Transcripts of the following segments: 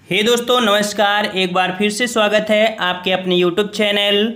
हे दोस्तों नमस्कार, एक बार फिर से स्वागत है आपके अपने यूट्यूब चैनल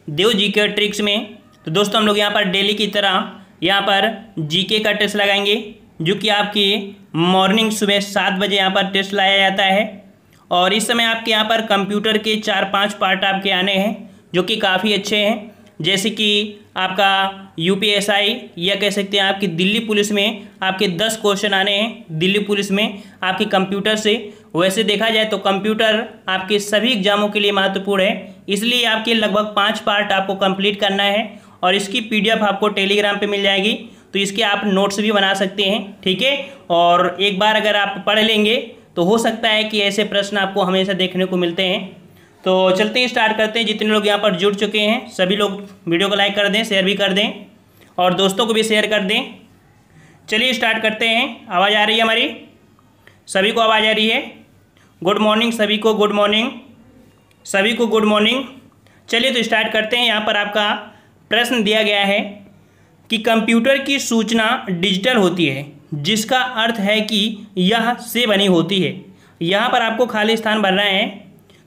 देव जीके ट्रिक्स में। तो दोस्तों हम लोग यहाँ पर डेली की तरह यहाँ पर जीके का टेस्ट लगाएंगे, जो कि आपकी मॉर्निंग सुबह 7 बजे यहाँ पर टेस्ट लाया जाता है। और इस समय आपके यहाँ पर कंप्यूटर के 4-5 पार्ट आपके आने हैं, जो कि काफ़ी अच्छे हैं। जैसे कि आपका यूपीएसआई या कह सकते हैं आपकी दिल्ली पुलिस में आपके 10 क्वेश्चन आने हैं दिल्ली पुलिस में आपके कंप्यूटर से। वैसे देखा जाए तो कंप्यूटर आपके सभी एग्जामों के लिए महत्वपूर्ण है, इसलिए आपके लगभग 5 पार्ट आपको कंप्लीट करना है। और इसकी पीडीएफ आपको टेलीग्राम पे मिल जाएगी, तो इसके आप नोट्स भी बना सकते हैं, ठीक है। और एक बार अगर आप पढ़ लेंगे तो हो सकता है कि ऐसे प्रश्न आपको हमेशा देखने को मिलते हैं। तो चलते हैं, स्टार्ट करते हैं। जितने लोग यहाँ पर जुड़ चुके हैं सभी लोग वीडियो को लाइक कर दें, शेयर भी कर दें और दोस्तों को भी शेयर कर दें। चलिए स्टार्ट करते हैं। आवाज़ आ रही है हमारी? सभी को आवाज़ आ रही है? गुड मॉर्निंग सभी को, गुड मॉर्निंग सभी को, गुड मॉर्निंग। चलिए तो स्टार्ट करते हैं। यहाँ पर आपका प्रश्न दिया गया है कि कंप्यूटर की सूचना डिजिटल होती है, जिसका अर्थ है कि यह से बनी होती है। यहाँ पर आपको खाली स्थान भरना है।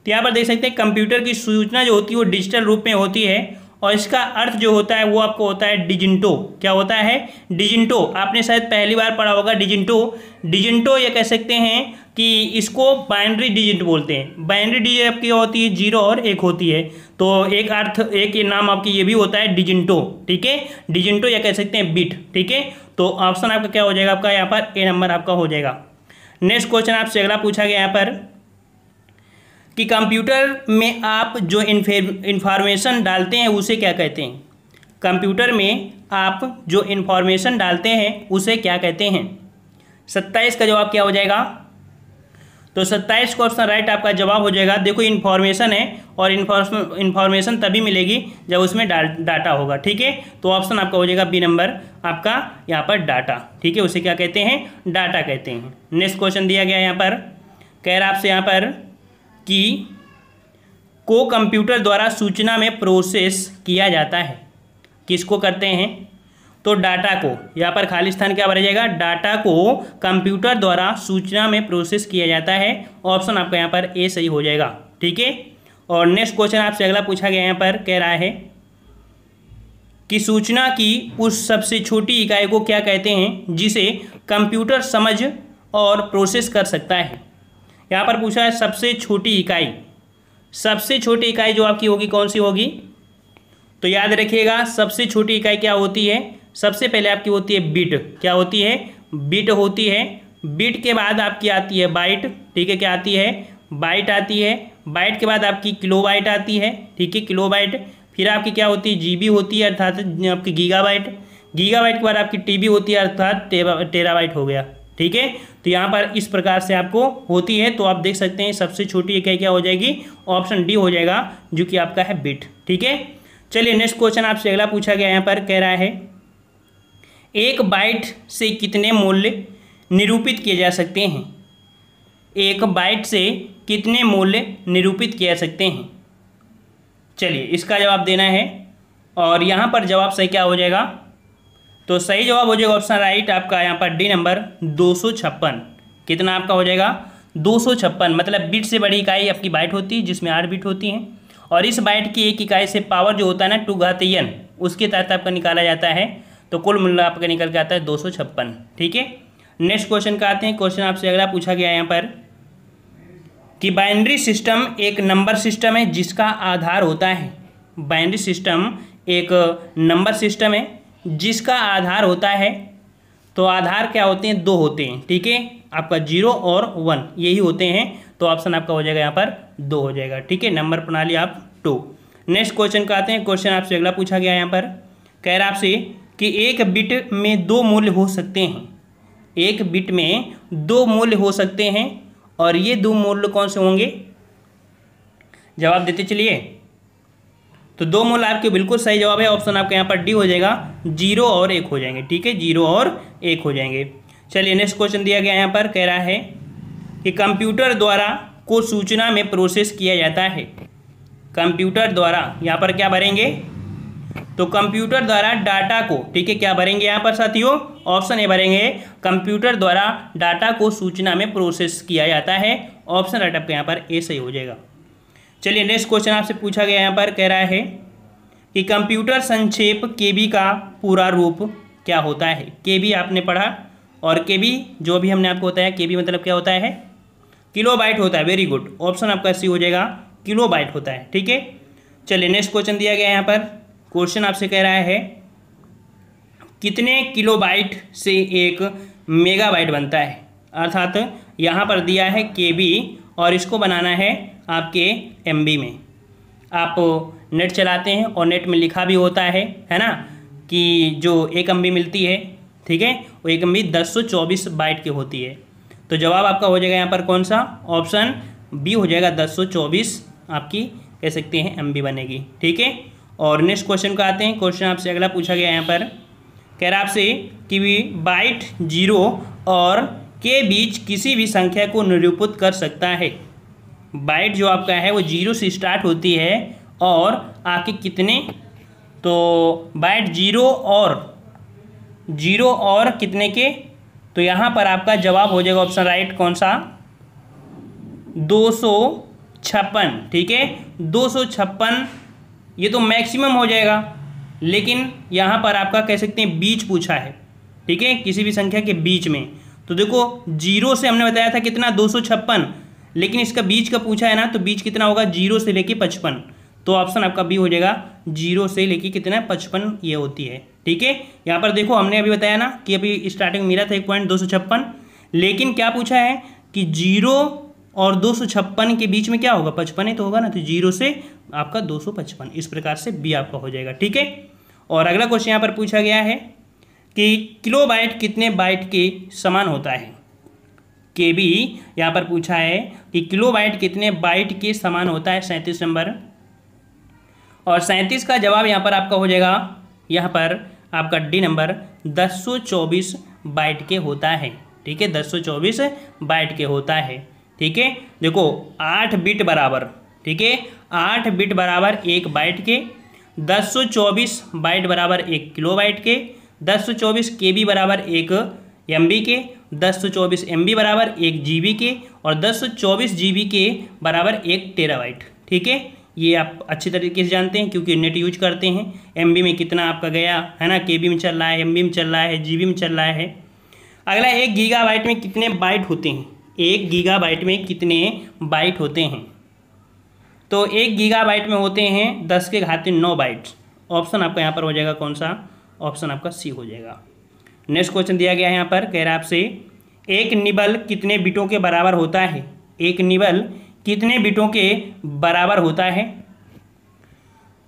तो यहाँ पर देख सकते हैं कंप्यूटर की सूचना जो होती है वो डिजिटल रूप में होती है, और इसका अर्थ जो होता है वो आपको होता है डिजिटो। क्या होता है? डिजिटो। आपने शायद पहली बार पढ़ा होगा डिजिटो। डिजिटो ये कह सकते हैं कि इसको बाइनरी डिजिट बोलते हैं। बाइनरी डिजिट आपकी होती है 0 और 1 होती है, तो एक अर्थ एक ये नाम आपकी ये भी होता है डिजिटो, ठीक है। डिजिटो या कह सकते हैं बिट, ठीक है। तो ऑप्शन आपका क्या हो जाएगा? आपका यहाँ पर ए नंबर आपका हो जाएगा। नेक्स्ट क्वेश्चन आपसे अगला पूछा गया यहाँ पर कि कंप्यूटर में आप जो इंफॉर्मेशन डालते हैं उसे क्या कहते हैं? कंप्यूटर में आप जो इंफॉर्मेशन डालते हैं उसे क्या कहते हैं? 27 का जवाब क्या हो जाएगा? तो 27 का ऑप्शन राइट आपका जवाब हो जाएगा। देखो इन्फॉर्मेशन है और इन्फॉर्मेशन तभी मिलेगी जब उसमें डाटा होगा, ठीक है। तो ऑप्शन आपका हो जाएगा बी नंबर आपका यहाँ पर डाटा, ठीक है। उसे क्या कहते हैं? डाटा कहते हैं। नेक्स्ट क्वेश्चन दिया गया यहाँ पर, कह रहा आपसे यहाँ पर कि को कंप्यूटर द्वारा सूचना में प्रोसेस किया जाता है। किसको करते हैं? तो डाटा को। यहाँ पर खाली स्थान क्या भरा जाएगा? डाटा को कंप्यूटर द्वारा सूचना में प्रोसेस किया जाता है। ऑप्शन आपका यहाँ पर ए सही हो जाएगा, ठीक है। और नेक्स्ट क्वेश्चन आपसे अगला पूछा गया यहाँ पर, कह रहा है कि सूचना की उस सबसे छोटी इकाई को क्या कहते हैं जिसे कंप्यूटर समझ और प्रोसेस कर सकता है। यहाँ पर पूछा है सबसे छोटी इकाई। सबसे छोटी इकाई जो आपकी होगी कौन सी होगी? तो याद रखिएगा सबसे छोटी इकाई क्या होती है? सबसे पहले आपकी होती है बिट। क्या होती है? बिट होती है। बिट के बाद आपकी आती है बाइट, ठीक है। क्या आती है? बाइट आती है। बाइट के बाद आपकी किलोबाइट आती है, ठीक है, किलोबाइट। फिर आपकी क्या होती है? जीबी होती है, अर्थात आपकी गीगाबाइट। गीगाबाइट के बाद आपकी टीबी होती है, अर्थात टेराबाइट हो गया, ठीक है। तो यहाँ पर इस प्रकार से आपको होती है। तो आप देख सकते हैं सबसे छोटी इकाई क्या हो जाएगी? ऑप्शन डी हो जाएगा, जो कि आपका है बिट, ठीक है। चलिए नेक्स्ट क्वेश्चन आपसे अगला पूछा गया यहाँ पर, कह रहा है एक बाइट से कितने मूल्य निरूपित किए जा सकते हैं? एक बाइट से कितने मूल्य निरूपित किए जा सकते हैं? चलिए इसका जवाब देना है, और यहाँ पर जवाब सही क्या हो जाएगा? तो सही जवाब हो जाएगा ऑप्शन राइट आपका यहाँ पर डी नंबर 256। कितना आपका हो जाएगा? 256। मतलब बिट से बड़ी इकाई आपकी बाइट होती है, जिसमें 8 बिट होती हैं। और इस बाइट की एक इकाई से पावर जो होता है ना 2 घातीय n, उसके तहत आपका निकाला जाता है। तो कुल मूल्य आपका निकल के आता है 256, ठीक है। नेक्स्ट क्वेश्चन का आते हैं। क्वेश्चन आपसे अगला पूछा गया यहाँ पर कि बाइनरी सिस्टम एक नंबर सिस्टम है जिसका आधार होता है। बाइनरी सिस्टम एक नंबर सिस्टम है जिसका आधार होता है। तो आधार क्या होते हैं? 2 होते हैं, ठीक है। आपका 0 और 1 यही होते हैं। तो ऑप्शन आपका हो जाएगा यहाँ पर 2 हो जाएगा, ठीक है। नंबर प्रणाली आप 2। नेक्स्ट क्वेश्चन का आते हैं। क्वेश्चन आपसे अगला पूछा गया यहाँ पर, कह रहा आपसे कि एक बिट में 2 मूल्य हो सकते हैं। एक बिट में 2 मूल्य हो सकते हैं, और ये 2 मूल्य कौन से होंगे? जवाब देते चलिए। तो 2 मूल्य आपके बिल्कुल सही जवाब है। ऑप्शन आपका यहाँ पर डी हो जाएगा, 0 और 1 हो जाएंगे, ठीक है। 0 और 1 हो जाएंगे। चलिए नेक्स्ट क्वेश्चन दिया गया यहाँ पर, कह रहा है कि कंप्यूटर द्वारा को सूचना में प्रोसेस किया जाता है। कंप्यूटर द्वारा यहाँ पर क्या भरेंगे? तो कंप्यूटर द्वारा डाटा को, ठीक है, क्या भरेंगे यहाँ पर साथियों, ऑप्शन ए भरेंगे, कंप्यूटर द्वारा डाटा को सूचना में प्रोसेस किया जाता है। ऑप्शन राइट आपका यहाँ पर ए सही हो जाएगा। चलिए नेक्स्ट क्वेश्चन आपसे पूछा गया यहाँ पर, कह रहा है कि कंप्यूटर संक्षेप केबी का पूरा रूप क्या होता है। केबी आपने पढ़ा, और केबी जो भी हमने आपको बताया, केबी मतलब क्या होता है, किलोबाइट होता है। वेरी गुड, ऑप्शन आपका सी हो जाएगा, किलोबाइट होता है। ठीक है, चलिए नेक्स्ट क्वेश्चन दिया गया है यहाँ पर। क्वेश्चन आपसे कह रहा है कितने किलोबाइट से एक मेगाबाइट बनता है। अर्थात यहाँ पर दिया है केबी और इसको बनाना है आपके एमबी में। आप नेट चलाते हैं और नेट में लिखा भी होता है ना, कि जो एक एमबी मिलती है, ठीक है, वो एक एमबी 1024 बाइट की होती है। तो जवाब आपका हो जाएगा यहाँ पर कौन सा, ऑप्शन बी हो जाएगा, 1024 आपकी कह सकते हैं एमबी बनेगी। ठीक है, और नेक्स्ट क्वेश्चन को आते हैं। क्वेश्चन आपसे अगला पूछा गया यहाँ पर, कह रहा आपसे कि बाइट 0 और के बीच किसी भी संख्या को निरूपित कर सकता है। बाइट जो आपका है वो 0 से स्टार्ट होती है और आपके कितने, तो बाइट 0 और कितने के, तो यहाँ पर आपका जवाब हो जाएगा ऑप्शन राइट कौन सा, 256। ठीक है, 256 ये तो मैक्सिमम हो जाएगा, लेकिन यहाँ पर आपका कह सकते हैं बीच पूछा है। ठीक है, किसी भी संख्या के बीच में, तो देखो 0 से हमने बताया था कितना 256, लेकिन इसका बीच का पूछा है ना, तो बीच कितना होगा 0 से लेके 55। तो ऑप्शन आपका बी हो जाएगा, 0 से लेके कितना 55 ये होती है। ठीक है, यहाँ पर देखो हमने अभी बताया ना कि अभी स्टार्टिंग मिला था 1.256, लेकिन क्या पूछा है कि 0 और 256 के बीच में क्या होगा, 55 ही तो होगा ना, तो 0 से आपका 255, इस प्रकार से बी आपका हो जाएगा। ठीक है, और अगला क्वेश्चन यहाँ पर पूछा गया है कि किलोबाइट कितने बाइट के समान होता है। केबी यहाँ पर पूछा है कि किलोबाइट कितने बाइट के समान होता है, 37 नंबर, और 37 का जवाब यहाँ पर आपका हो जाएगा, यहाँ पर आपका डी नंबर 1024 बाइट के होता है। ठीक है, 1024 बाइट के होता है। ठीक है, देखो 8 बिट बराबर, ठीक है, 8 बिट बराबर 1 बाइट के, 1024 बाइट बराबर 1 किलोबाइट के, 1024 केबी बराबर 1 एमबी के, 1024 एमबी बराबर 1 जीबी के, और 1024 जीबी के बराबर 1 टेराबाइट। ठीक है, ये आप अच्छी तरीके से जानते हैं क्योंकि नेट यूज करते हैं। एमबी में कितना आपका गया है ना, केबी में चल रहा है, एमबी में चल रहा है, जीबी में चल रहा है। अगला 1 गीगाबाइट में कितने बाइट होते हैं, 1 गीगाबाइट में कितने बाइट होते हैं, तो 1 गीगाबाइट में होते हैं 10 के घात 9 बाइट्स। ऑप्शन आपका यहाँ पर हो जाएगा कौन सा, ऑप्शन आपका सी हो जाएगा। नेक्स्ट क्वेश्चन दिया गया है यहाँ पर, कह रहा है आपसे एक निबल कितने बिटों के बराबर होता है। एक निबल कितने बिटों के बराबर होता है,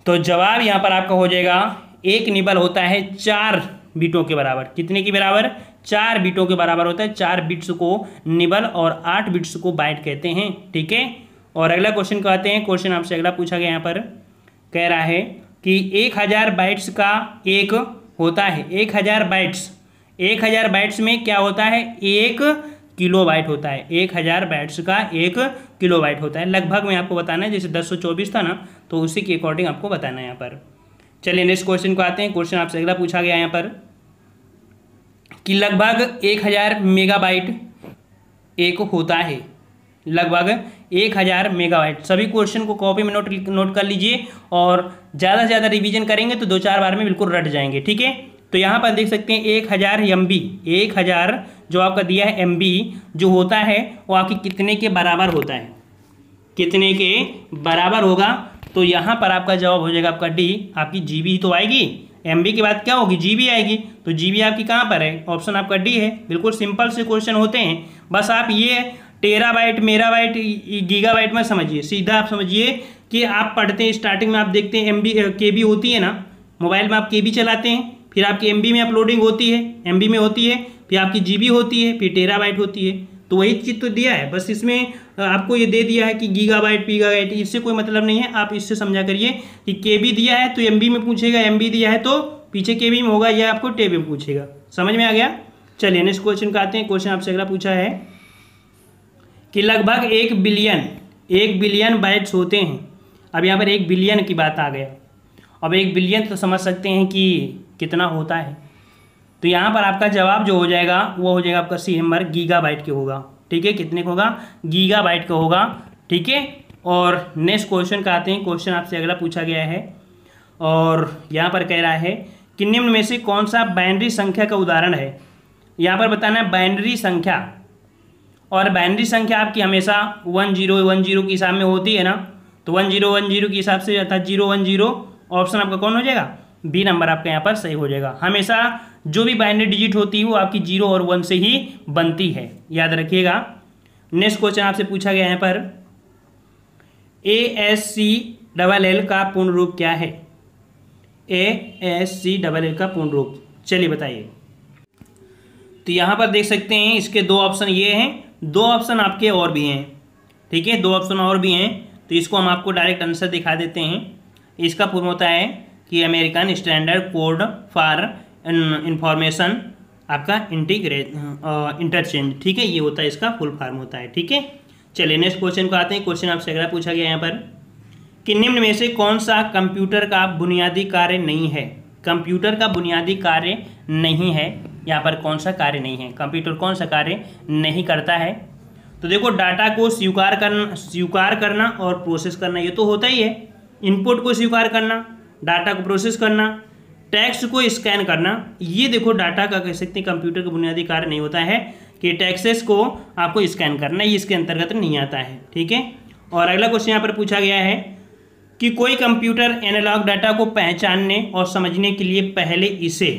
तो जवाब यहाँ पर आपका हो जाएगा, एक निबल होता है 4 बिटों के बराबर। कितने के बराबर, 4 बिटों के बराबर होता है। 4 बिट्स को निबल और 8 बिट्स को बाइट कहते हैं। ठीक है, और अगला क्वेश्चन को आते हैं। क्वेश्चन आपसे अगला पूछा गया यहाँ पर, कह रहा है कि 1000 बाइट्स का एक होता है, 1000 बाइट्स में क्या होता है, 1 किलोबाइट होता है। 1000 बाइट्स का 1 किलोबाइट होता है। लगभग में आपको बताना है, जैसे 1024 था ना, तो उसी के अकॉर्डिंग आपको बताना है यहाँ पर। चलिए नेक्स्ट क्वेश्चन को आते हैं। क्वेश्चन आपसे अगला पूछा गया यहाँ पर कि लगभग 1000 मेगाबाइट एक होता है। लगभग 1000 मेगाबाइट। सभी क्वेश्चन को कॉपी में नोट कर लीजिए, और ज़्यादा से ज़्यादा रिवीजन करेंगे तो 2-4 बार में बिल्कुल रट जाएंगे। ठीक है, तो यहाँ पर देख सकते हैं 1000 एमबी, 1000 जो आपका दिया है एमबी जो होता है वो आपकी कितने के बराबर होता है, कितने के बराबर होगा, तो यहाँ पर आपका जवाब हो जाएगा आपका डी, आपकी जीबी तो आएगी, एमबी के बाद क्या होगी, जीबी आएगी। तो जीबी आपकी कहाँ पर है, ऑप्शन आपका डी है। बिल्कुल सिंपल से क्वेश्चन होते हैं, बस आप ये टेराबाइट मेगाबाइट गीगाबाइट में समझिए, सीधा आप समझिए कि आप पढ़ते हैं स्टार्टिंग में आप देखते हैं एमबी केबी होती है ना, मोबाइल में आप केबी चलाते हैं, फिर आपकी एमबी में अपलोडिंग होती है, एमबी में होती है, फिर आपकी जीबी होती है, फिर टेराबाइट होती है। तो वही चीज़ तो दिया है, बस इसमें आपको ये दे दिया है कि गीगाबाइट पीगाबाइट, इससे कोई मतलब नहीं है। आप इससे समझा करिए कि केबी दिया है तो एमबी में पूछेगा, एमबी दिया है तो पीछे केबी में होगा, या आपको टेबी में पूछेगा। समझ में आ गया। चलिए नेक्स्ट क्वेश्चन का आते हैं। क्वेश्चन आपसे अगला पूछा है कि लगभग 1 बिलियन बाइट्स होते हैं। अब यहाँ पर 1 बिलियन की बात आ गया, अब 1 बिलियन तो समझ सकते हैं कि कितना होता है। तो यहाँ पर आपका जवाब जो हो जाएगा वो हो जाएगा आपका सी नंबर, गीगाबाइट के होगा। ठीक है, कितने का होगा? गीगाबाइट का होगा। ठीक है, और नेक्स्ट क्वेश्चन का आते हैं। क्वेश्चन आपसे अगला पूछा गया है और यहाँ पर कह रहा है कि निम्न में से कौन सा बाइनरी संख्या का उदाहरण है। यहाँ पर बताना है बाइनरी संख्या, और बाइनरी संख्या आपकी हमेशा 1010 के हिसाब में होती है ना, तो 1010 के हिसाब से अर्थात 010 ऑप्शन आपका कौन हो जाएगा? बी नंबर आपका यहाँ पर सही हो जाएगा। हमेशा जो भी बाइनरी डिजिट होती है वो आपकी 0 और 1 से ही बनती है, याद रखिएगा। नेक्स्ट क्वेश्चन आपसे पूछा गया है पर ASCLL का पूर्ण रूप क्या है? ASCLL का पूर्ण रूप चलिए बताइए। तो यहाँ पर देख सकते हैं इसके 2 ऑप्शन ये हैं, 2 ऑप्शन आपके और भी हैं। ठीक है, 2 ऑप्शन और भी हैं, तो इसको हम आपको डायरेक्ट आंसर दिखा देते हैं। इसका पूर्ण होता है कि American standard code for information आपका इंटरचेंज। ठीक है, ये होता है इसका फुल फॉर्म होता है। ठीक है, चलिए नेक्स्ट क्वेश्चन को आते हैं। क्वेश्चन आपसे अगला पूछा गया यहाँ पर कि निम्न में से कौन सा कंप्यूटर का बुनियादी कार्य नहीं है? कंप्यूटर का बुनियादी कार्य नहीं है, यहाँ पर कौन सा कार्य नहीं है? कंप्यूटर कौन सा कार्य नहीं करता है? तो देखो, डाटा को स्वीकार करना और प्रोसेस करना, ये तो होता ही है। इनपुट को स्वीकार करना, डाटा को प्रोसेस करना, टेक्स्ट को स्कैन करना, ये देखो डाटा का कह सकते हैं कंप्यूटर का बुनियादी कार्य नहीं होता है कि टेक्स्ट्स को आपको स्कैन करना, ये इसके अंतर्गत नहीं आता है। ठीक है, और अगला क्वेश्चन यहाँ पर पूछा गया है कि कोई कंप्यूटर एनालॉग डाटा को पहचानने और समझने के लिए पहले इसे,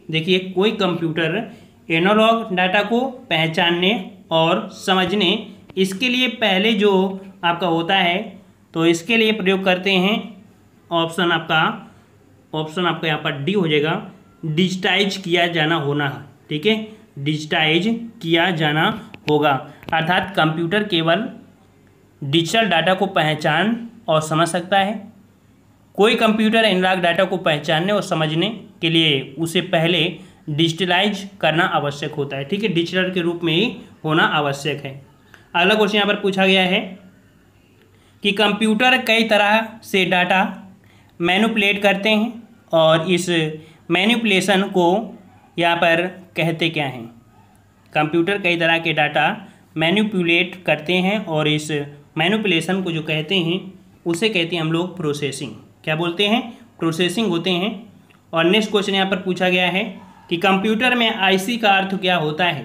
देखिए कोई कंप्यूटर एनालॉग डाटा को पहचानने और समझने, इसके लिए पहले जो आपका होता है तो इसके लिए प्रयोग करते हैं ऑप्शन आपका यहाँ पर डी हो जाएगा, डिजिटाइज किया जाना होना। ठीक है, डिजिटाइज किया जाना होगा, अर्थात कंप्यूटर केवल डिजिटल डाटा को पहचान और समझ सकता है। कोई कंप्यूटर एनालॉग डाटा को पहचानने और समझने के लिए उसे पहले डिजिटलाइज करना आवश्यक होता है। ठीक है, डिजिटल के रूप में ही होना आवश्यक है। अगला क्वेश्चन यहाँ पर पूछा गया है कि कंप्यूटर कई तरह से डाटा मैनिपुलेट करते हैं और इस मैनिपुलेशन को यहाँ पर कहते क्या हैं? कंप्यूटर कई तरह के डाटा मैनिपुलेट करते हैं और इस मैनिपुलेशन को जो कहते हैं उसे कहते हैं हम लोग प्रोसेसिंग। क्या बोलते हैं? प्रोसेसिंग होते हैं। और नेक्स्ट क्वेश्चन यहाँ पर पूछा गया है कि कंप्यूटर में आईसी का अर्थ क्या होता है?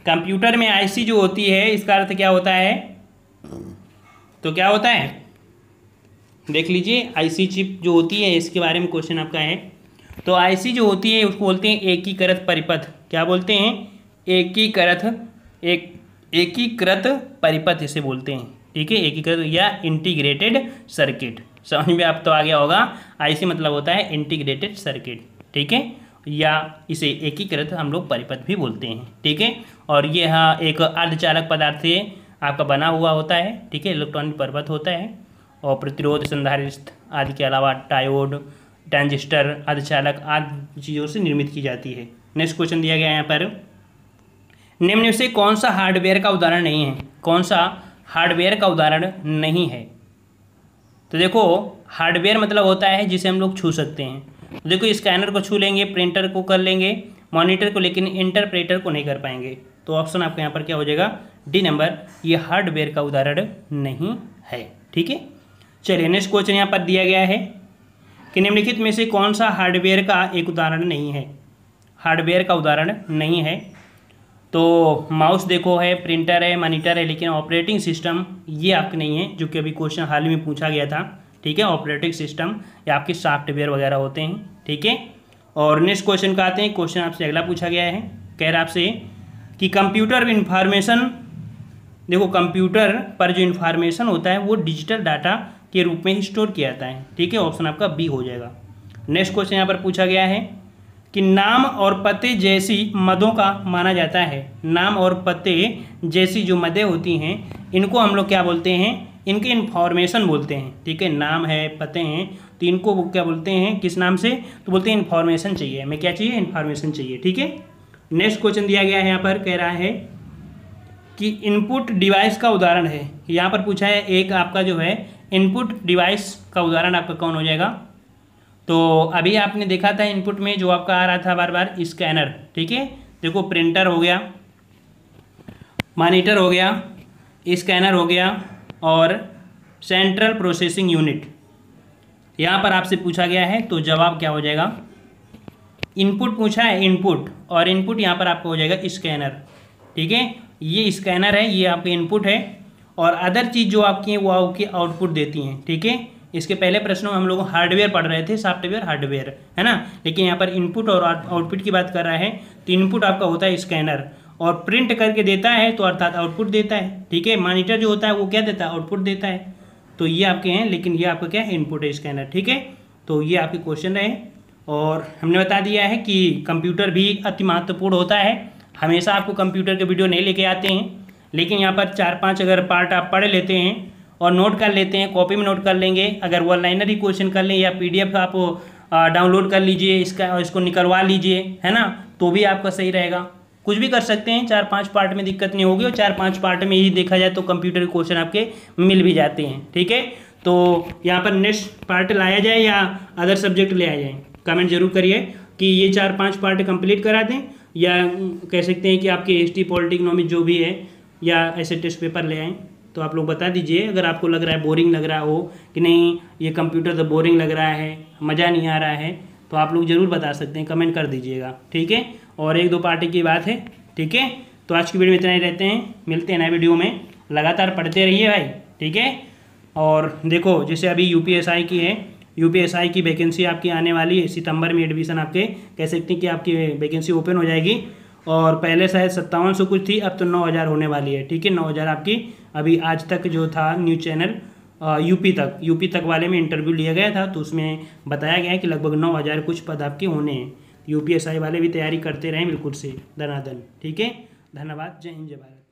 कंप्यूटर में आईसी जो होती है इसका अर्थ क्या होता है? तो क्या होता है देख लीजिए, आईसी चिप जो होती है इसके बारे में क्वेश्चन आपका है। तो आईसी जो होती है उसको बोलते हैं एकीकृत परिपथ। क्या बोलते हैं? एकीकृत परिपथ इसे बोलते हैं। ठीक है, एकीकृत या इंटीग्रेटेड सर्किट, समझ में आप तो आ गया होगा। आईसी मतलब होता है इंटीग्रेटेड सर्किट। ठीक है, या इसे एकीकृत हम लोग परिपथ भी बोलते हैं। ठीक है, और ये हाँ एक अर्धचालक पदार्थ से आपका बना हुआ होता है। ठीक है, इलेक्ट्रॉनिक परिपथ होता है और प्रतिरोध, संधारित्र आदि के अलावा डायोड, ट्रांजिस्टर, अर्धचालक आदि चीज़ों से निर्मित की जाती है। नेक्स्ट क्वेश्चन दिया गया है यहाँ पर, निम्न में से कौन सा हार्डवेयर का उदाहरण नहीं है? कौन सा हार्डवेयर का उदाहरण नहीं है? तो देखो, हार्डवेयर मतलब होता है जिसे हम लोग छू सकते हैं। तो देखो, स्कैनर को छू लेंगे, प्रिंटर को कर लेंगे, मॉनिटर को, लेकिन इंटरप्रेटर को नहीं कर पाएंगे। तो ऑप्शन आपका यहाँ पर क्या हो जाएगा? डी नंबर, ये हार्डवेयर का उदाहरण नहीं है। ठीक है, चलिए नेक्स्ट क्वेश्चन यहाँ पर दिया गया है कि निम्नलिखित में से कौन सा हार्डवेयर का एक उदाहरण नहीं है? हार्डवेयर का उदाहरण नहीं है तो माउस देखो है, प्रिंटर है, मॉनिटर है, लेकिन ऑपरेटिंग सिस्टम ये आपके नहीं है, जो कि अभी क्वेश्चन हाल ही में पूछा गया था। ठीक है, ऑपरेटिंग सिस्टम या आपके सॉफ्टवेयर वगैरह होते हैं। ठीक है, और नेक्स्ट क्वेश्चन का आते हैं। क्वेश्चन आपसे अगला पूछा गया है, कह रहा आपसे कि कंप्यूटर इन्फॉर्मेशन, देखो कंप्यूटर पर जो इन्फॉर्मेशन होता है वो डिजिटल डाटा के रूप में ही स्टोर किया जाता है। ठीक है, ऑप्शन आपका बी हो जाएगा। नेक्स्ट क्वेश्चन यहाँ पर पूछा गया है कि नाम और पते जैसी मदों का माना जाता है। नाम और पते जैसी जो मदें होती हैं इनको हम लोग क्या बोलते हैं? इनके इन्फॉर्मेशन बोलते हैं। ठीक है, नाम है, पते हैं, तो इनको वो क्या बोलते हैं, किस नाम से? तो बोलते हैं इन्फॉर्मेशन चाहिए। हमें क्या चाहिए? इन्फॉर्मेशन चाहिए। ठीक है, नेक्स्ट क्वेश्चन दिया गया है यहाँ पर, कह रहा है कि इनपुट डिवाइस का उदाहरण है। यहाँ पर पूछा है एक आपका जो है इनपुट डिवाइस का उदाहरण आपका कौन हो जाएगा? तो अभी आपने देखा था इनपुट में जो आपका आ रहा था बार बार स्कैनर, ठीक है। देखो प्रिंटर हो गया, मॉनिटर हो गया, स्कैनर हो गया और सेंट्रल प्रोसेसिंग यूनिट। यहाँ पर आपसे पूछा गया है तो जवाब क्या हो जाएगा, इनपुट पूछा है इनपुट, और इनपुट यहाँ पर आपका हो जाएगा स्कैनर, ठीक है। ये स्कैनर है, ये आपके इनपुट है, और अदर चीज़ जो आपकी है वो आपकी आउटपुट देती हैं, ठीक है। इसके पहले प्रश्नों में हम लोग हार्डवेयर पढ़ रहे थे, सॉफ्टवेयर हार्डवेयर, है ना। लेकिन यहाँ पर इनपुट और आउटपुट की बात कर रहा है, तो इनपुट आपका होता है स्कैनर, और प्रिंट करके देता है तो अर्थात आउटपुट देता है, ठीक है। मॉनिटर जो होता है वो क्या देता है, आउटपुट देता है। तो ये आपके हैं, लेकिन ये आपका क्या है, इनपुट है, स्कैनर, ठीक है। तो ये आपके क्वेश्चन रहे, और हमने बता दिया है कि कंप्यूटर भी अति महत्वपूर्ण होता है। हमेशा आपको कंप्यूटर के वीडियो नहीं लेके आते हैं, लेकिन यहाँ पर 4-5 अगर पार्ट आप पढ़ लेते हैं और नोट कर लेते हैं, कॉपी में नोट कर लेंगे, अगर वन लाइनर ही क्वेश्चन कर लें या PDF आप डाउनलोड कर लीजिए इसका, इसको निकलवा लीजिए, है ना, तो भी आपका सही रहेगा। कुछ भी कर सकते हैं, 4-5 पार्ट में दिक्कत नहीं होगी, और 4-5 पार्ट में ही देखा जाए तो कंप्यूटर के क्वेश्चन आपके मिल भी जाते हैं, ठीक है। तो यहाँ पर नेक्स्ट पार्ट लाया जाए या अदर सब्जेक्ट ले आया जाए, कमेंट जरूर करिए कि ये 4-5 पार्ट कंप्लीट करा दें, या कह सकते हैं कि आपके हिस्ट्री पॉलिटी इकोनॉमिक जो भी है, या ऐसे टेस्ट पेपर ले आएँ। तो आप लोग बता दीजिए अगर आपको लग रहा है बोरिंग लग रहा हो कि नहीं ये कंप्यूटर तो बोरिंग लग रहा है, मज़ा नहीं आ रहा है, तो आप लोग ज़रूर बता सकते हैं, कमेंट कर दीजिएगा, ठीक है। और 1-2 पार्टी की बात है, ठीक है। तो आज की वीडियो में इतना ही रहते हैं, मिलते हैं नए वीडियो में, लगातार पढ़ते रहिए भाई, ठीक है। और देखो जैसे अभी UPSI की है, UPSI की वैकेंसी आपकी आने वाली है, सितंबर में एडमिशन आपके कह सकते हैं कि आपकी वैकेंसी ओपन हो जाएगी, और पहले शायद 5700 कुछ थी, अब तो 9000 होने वाली है, ठीक है। 9000 आपकी अभी आज तक जो था न्यूज़ चैनल यूपी तक वाले में इंटरव्यू लिया गया था, तो उसमें बताया गया है कि लगभग 9000 कुछ पद आपके होने हैं। UPSI वाले भी तैयारी करते रहें बिल्कुल से धनाधन, ठीक है। धन्यवाद, जय हिंद, जय भारत।